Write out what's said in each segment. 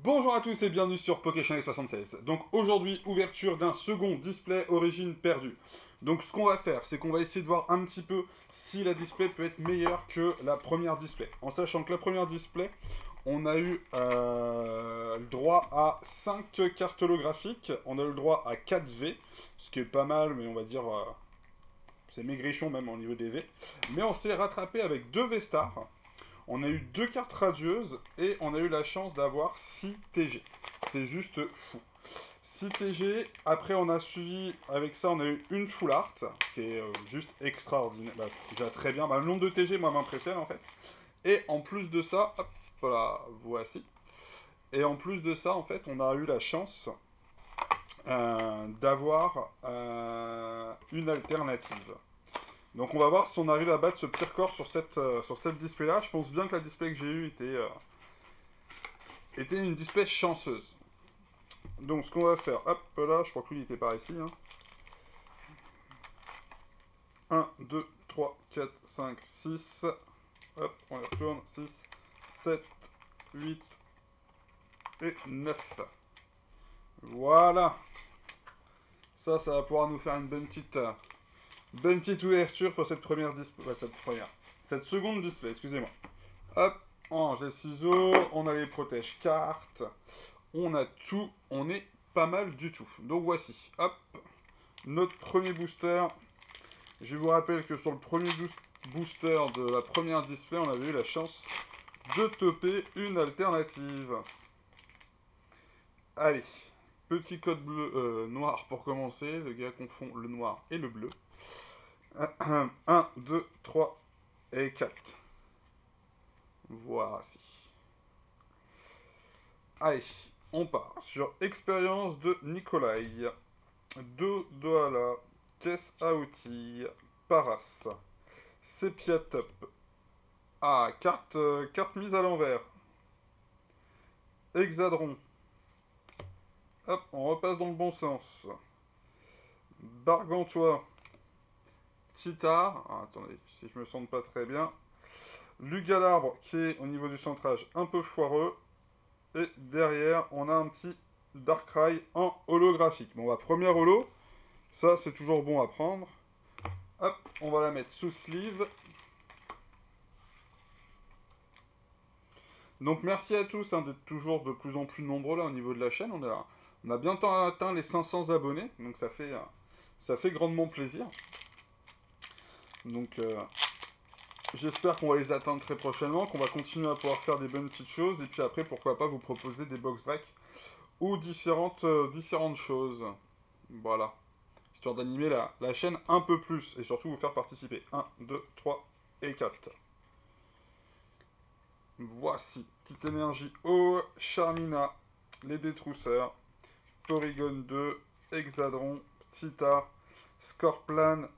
Bonjour à tous et bienvenue sur PokéChannel76. Donc aujourd'hui, ouverture d'un second display origine perdue. Donc ce qu'on va faire, c'est qu'on va essayer de voir un petit peu si la display peut être meilleure que la première display. En sachant que la première display, on a eu le droit à 5 cartes holographiques, on a eu le droit à 4 V, ce qui est pas mal, mais on va dire c'est maigrichon même au niveau des V. Mais on s'est rattrapé avec 2 V-Stars. On a eu 2 cartes radieuses et on a eu la chance d'avoir 6 TG. C'est juste fou. 6 TG, après on a suivi, avec ça on a eu une full art, ce qui est juste extraordinaire, bah, déjà très bien. Bah, le nombre de TG moi m'impressionne en fait. Et en plus de ça, hop, voilà, voici. Et en plus de ça en fait on a eu la chance d'avoir une alternative. Donc on va voir si on arrive à battre ce petit record sur cette display là. Je pense bien que la display que j'ai eue était une display chanceuse. Donc ce qu'on va faire, hop là, je crois que lui il était par ici. 1, 2, 3, 4, 5, 6. Hop, on y retourne. 6, 7, 8 et 9. Voilà. Ça va pouvoir nous faire une bonne petite ouverture pour cette première display. Cette seconde display, excusez-moi. Hop, on range les ciseaux, on a les protège cartes, on a tout, on est pas mal du tout. Donc voici, hop, notre premier booster. Je vous rappelle que sur le premier booster de la première display, on avait eu la chance de toper une alternative. Allez, petit code bleu, noir pour commencer. Le gars confond le noir et le bleu. 1, 2, 3 et 4. Voici. Allez, on part sur expérience de Nikolai. 2 Doala, caisse à outils, Paras, Sepia Top. Ah, carte mise à l'envers. Hexadron. Hop, on repasse dans le bon sens. Bargantois. Titar. Ah, attendez, si je me sens pas très bien. Lugalarbre, qui est au niveau du centrage un peu foireux. Et derrière, on a un petit Darkrai en holographique. Bon, première holo. Ça, c'est toujours bon à prendre. Hop, on va la mettre sous sleeve. Donc merci à tous d'être toujours de plus en plus nombreux là au niveau de la chaîne. On a bientôt atteint les 500 abonnés. Donc ça fait grandement plaisir. Donc j'espère qu'on va les atteindre très prochainement, qu'on va continuer à pouvoir faire des bonnes petites choses. Et puis après, pourquoi pas vous proposer des box breaks ou différentes choses. Voilà. Histoire d'animer la chaîne un peu plus. Et surtout vous faire participer. 1, 2, 3 et 4. Voici. Petite énergie eau. Charmina. Les détrousseurs. Porygon 2. Hexadron. Tita. Scorplan.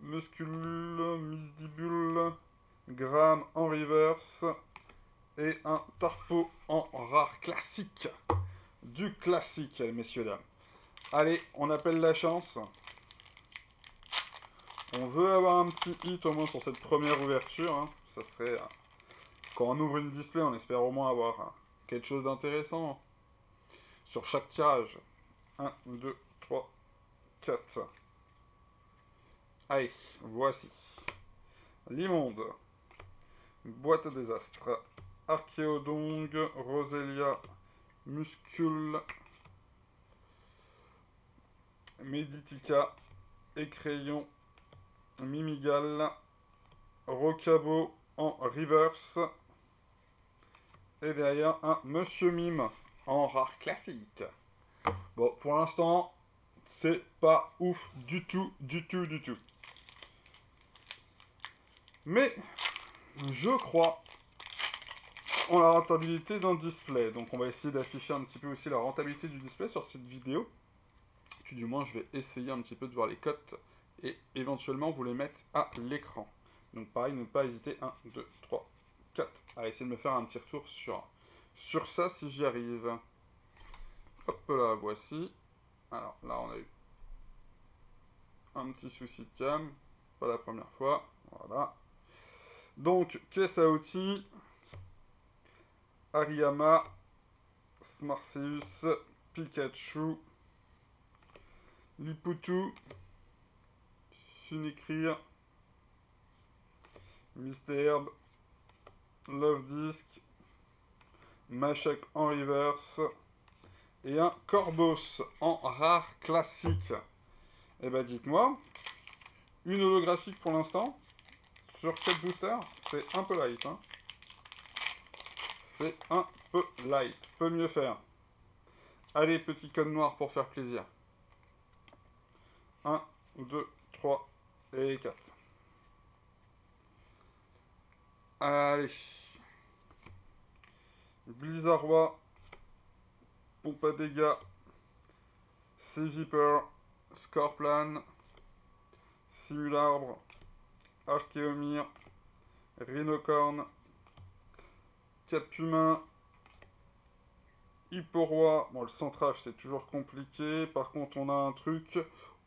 Muscule. Misdibule. Gram en reverse. Et un Tarpo en rare classique. Du classique, messieurs, dames. Allez, on appelle la chance. On veut avoir un petit hit au moins sur cette première ouverture. Ça serait... quand on ouvre une display, on espère au moins avoir quelque chose d'intéressant sur chaque tirage. 1, 2, 3, 4. Allez, voici. L'immonde. Boîte à désastre. Archéodong, Roselia, Muscule, Meditica, Écrayon, Mimigal, Rocabo en reverse. Et derrière, un Monsieur Mime en rare classique. Bon, pour l'instant, c'est pas ouf du tout. Mais, je crois en la rentabilité d'un display. Donc on va essayer d'afficher un petit peu aussi la rentabilité du display sur cette vidéo. Puis du moins, je vais essayer un petit peu de voir les cotes et éventuellement vous les mettre à l'écran. Donc pareil, ne pas hésiter. 1, 2, 3, 4. À essayer de me faire un petit retour sur ça si j'y arrive. Hop là, voici. Alors là, on a eu un petit souci de cam. Pas la première fois. Voilà. Donc, caisse à outils. Ariyama. Smarseus, Pikachu, Liputu, Funicrir, Misterbe, Love Disc, Machek en reverse et un Corboss en rare classique. Et bah dites-moi, une holographique pour l'instant, sur 4 boosters, c'est un peu light. Hein. C'est un peu light, peut mieux faire. Allez, petit code noir pour faire plaisir. 1, 2, 3 et 4. Allez. Blizzardroid, pompe à dégâts, Seviper, Scorplan, Simularbre, Archéomir, Rhinocorn, Capumain, Hipporoi. Bon, le centrage c'est toujours compliqué. Par contre, on a un truc.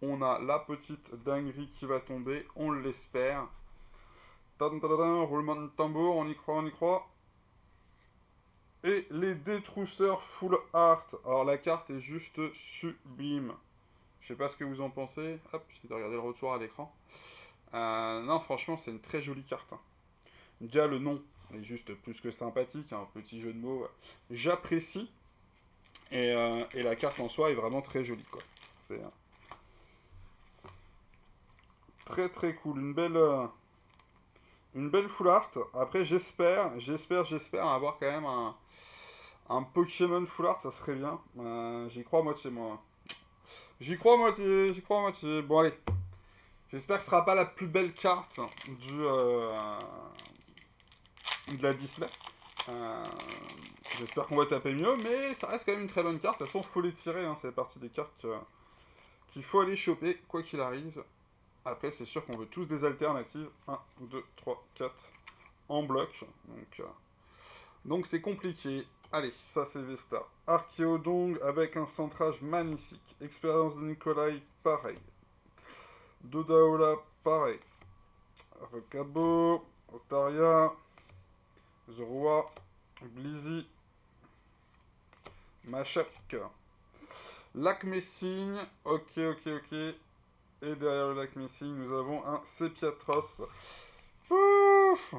On a la petite dinguerie qui va tomber. On l'espère. Roulement de tambour. On y croit, on y croit. Et les détrousseurs full art. Alors la carte est juste sublime. Je sais pas ce que vous en pensez. Hop, j'ai de regarder le retour à l'écran. Non, franchement, c'est une très jolie carte. Hein. Déjà, le nom est juste plus que sympathique. Un petit jeu de mots. J'apprécie. Et la carte en soi est vraiment très jolie. Quoi. C'est très très cool. Une belle full art. Après, j'espère avoir quand même un Pokémon full art, ça serait bien. J'y crois à moitié, moi. J'y crois à moitié. Bon, allez. J'espère que ce sera pas la plus belle carte de la display. J'espère qu'on va taper mieux, mais ça reste quand même une très bonne carte. De toute façon, faut les tirer. Hein. C'est partie des cartes qu'il faut aller choper, quoi qu'il arrive. Après, c'est sûr qu'on veut tous des alternatives. 1, 2, 3, 4 en bloc. Donc c'est compliqué. Allez, ça c'est Vesta. Archéodong avec un centrage magnifique. Expérience de Nikolai, pareil. Dodaola, pareil. Recabo, Otaria, Zorua, Blizzy, Machak. Lac Messing, ok. Et derrière le Lac Messing, nous avons un Sepiatros. Pouf!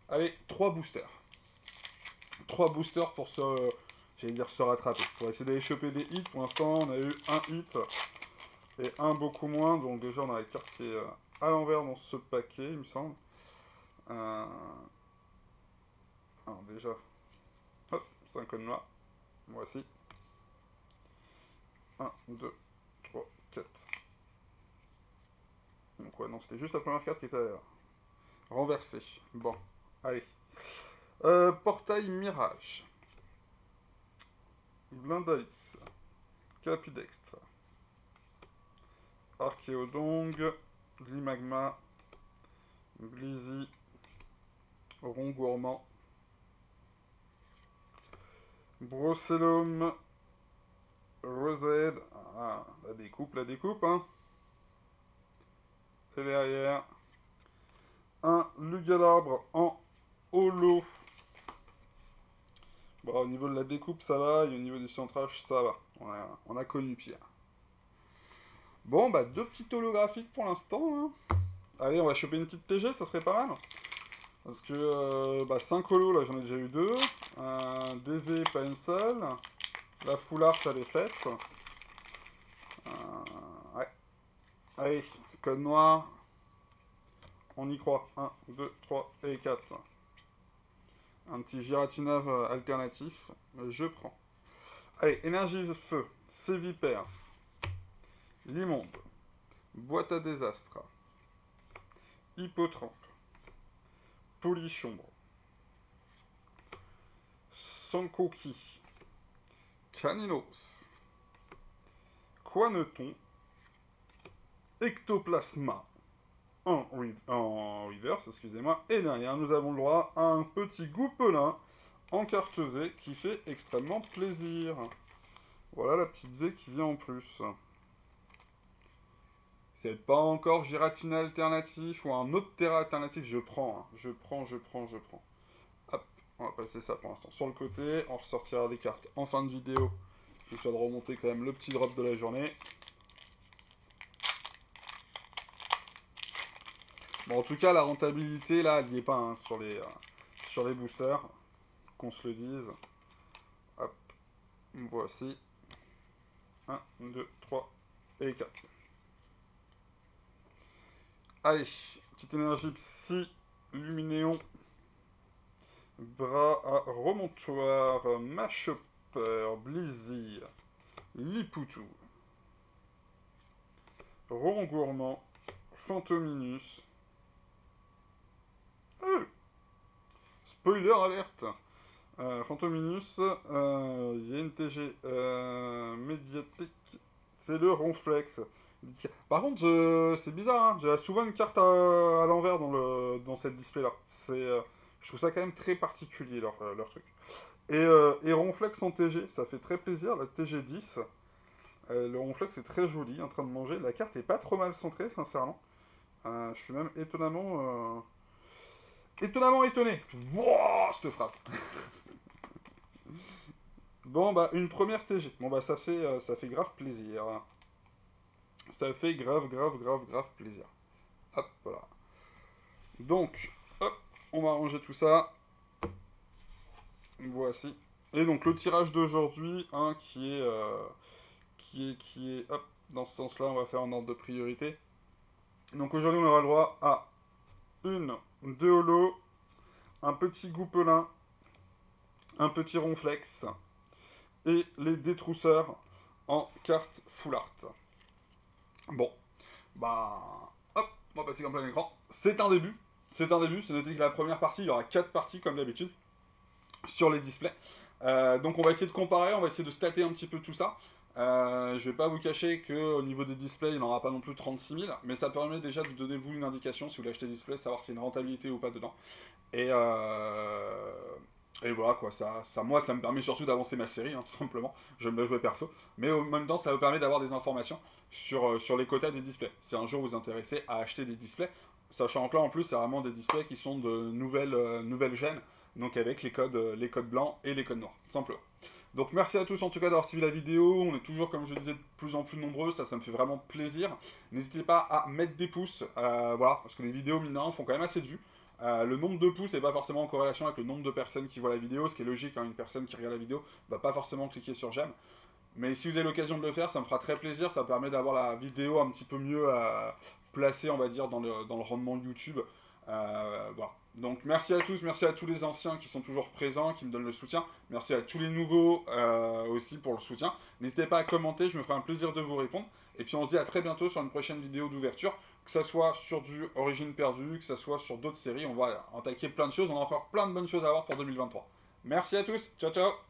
Allez, 3 boosters. 3 boosters pour se rattraper. Pour essayer d'aller choper des hits. Pour l'instant, on a eu un hit et un beaucoup moins. Donc déjà, on a la carte qui est à l'envers dans ce paquet, il me semble. Alors déjà, hop, c'est un code noir. Voici. 1, 2, 3, 4. Donc ouais, non, c'était juste la première carte qui était renversée. Bon, allez. Portail Mirage. Blindaïs. Capidextre. Archéodong. Glimagma. Blizzy. Rongourmand. Brocellum. Rosed. Ah, la découpe, hein. Et derrière, un Lugalarbre en holo. Bon, au niveau de la découpe, ça va. Et au niveau du centrage, ça va. On a connu pire. Bon, bah, 2 petites holographiques pour l'instant. Hein. Allez, on va choper une petite TG, ça serait pas mal. Parce que, 5 holos, là, j'en ai déjà eu 2. Un DV, pas une seule. La full art, elle est faite. Ouais. Allez, code noir. On y croit. 1, 2, 3 et 4. Un petit Giratina alternatif. Je prends. Allez, énergie de feu. Sévipère. L'immonde. Boîte à désastre. Hippotrampe. Polichombre. Sankoki. Caninos. Quaneton. Ectoplasma. En reverse, excusez-moi. Et derrière, nous avons le droit à un petit goupelin en carte V qui fait extrêmement plaisir. Voilà la petite V qui vient en plus. C'est pas encore Giratina alternatif ou un autre Terra alternatif, je prends. Hein. Je prends. Hop. On va passer ça pour l'instant sur le côté. On ressortira des cartes en fin de vidéo, histoire de remonter quand même le petit drop de la journée. Bon, en tout cas, la rentabilité, là, elle n'y est pas hein, sur les boosters. Qu'on se le dise. Hop. Voici. 1, 2, 3 et 4. Allez, petite énergie psy, Luminéon. Bras à remontoir, Mashupper, Blizzy, Lipoutou, Rond Gourmand, Fantominus. Spoiler alerte. Fantominus, il y a une TG médiatique, c'est le Ronflex. Par contre, c'est bizarre, hein, j'ai souvent une carte à l'envers dans cette display là. Je trouve ça quand même très particulier leur truc. Et Ronflex en TG, ça fait très plaisir, la TG10. Le Ronflex est très joli, en train de manger. La carte est pas trop mal centrée, sincèrement. Je suis même étonnamment étonné. Wouah, cette phrase. Bon, bah, une première TG. Bon, bah, ça fait grave plaisir. Ça fait grave plaisir. Hop, voilà. Donc, hop, on va ranger tout ça. Voici. Et donc, le tirage d'aujourd'hui, hein, qui est, hop, dans ce sens-là, on va faire en ordre de priorité. Donc, aujourd'hui, on aura le droit à deux holos, un petit goupelin, un petit ronflex, et les détrousseurs en carte full art. Bon, bah, hop, on va passer en plein écran. C'est un début, c'est noté que la première partie, il y aura 4 parties comme d'habitude, sur les displays. Donc on va essayer de comparer, on va essayer de stater un petit peu tout ça. Je vais pas vous cacher qu'au niveau des displays, il n'y en aura pas non plus 36 000, mais ça permet déjà de donner vous une indication, si vous l'achetez display, savoir s'il y a une rentabilité ou pas dedans. Et voilà quoi, moi ça me permet surtout d'avancer ma série, hein, tout simplement. Je me la jouer perso. Mais en même temps, ça me permet d'avoir des informations sur les quotas des displays. Si un jour vous vous intéressez à acheter des displays, sachant que là en plus, c'est vraiment des displays qui sont de nouvelle gêne, donc avec les codes blancs et les codes noirs, simplement. Donc merci à tous en tout cas d'avoir suivi la vidéo, on est toujours comme je disais de plus en plus nombreux, ça me fait vraiment plaisir. N'hésitez pas à mettre des pouces, voilà, parce que les vidéos mine de rien font quand même assez de vues. Le nombre de pouces n'est pas forcément en corrélation avec le nombre de personnes qui voient la vidéo, ce qui est logique, hein, une personne qui regarde la vidéo va pas forcément cliquer sur j'aime. Mais si vous avez l'occasion de le faire, ça me fera très plaisir, ça permet d'avoir la vidéo un petit peu mieux placée, on va dire, dans le rendement YouTube. Voilà. Donc merci à tous, merci à tous les anciens qui sont toujours présents, qui me donnent le soutien. Merci à tous les nouveaux aussi pour le soutien. N'hésitez pas à commenter, je me ferai un plaisir de vous répondre. Et puis on se dit à très bientôt sur une prochaine vidéo d'ouverture, que ça soit sur du Origine perdue, que ça soit sur d'autres séries. On va attaquer plein de choses, on a encore plein de bonnes choses à voir pour 2023. Merci à tous, ciao ciao.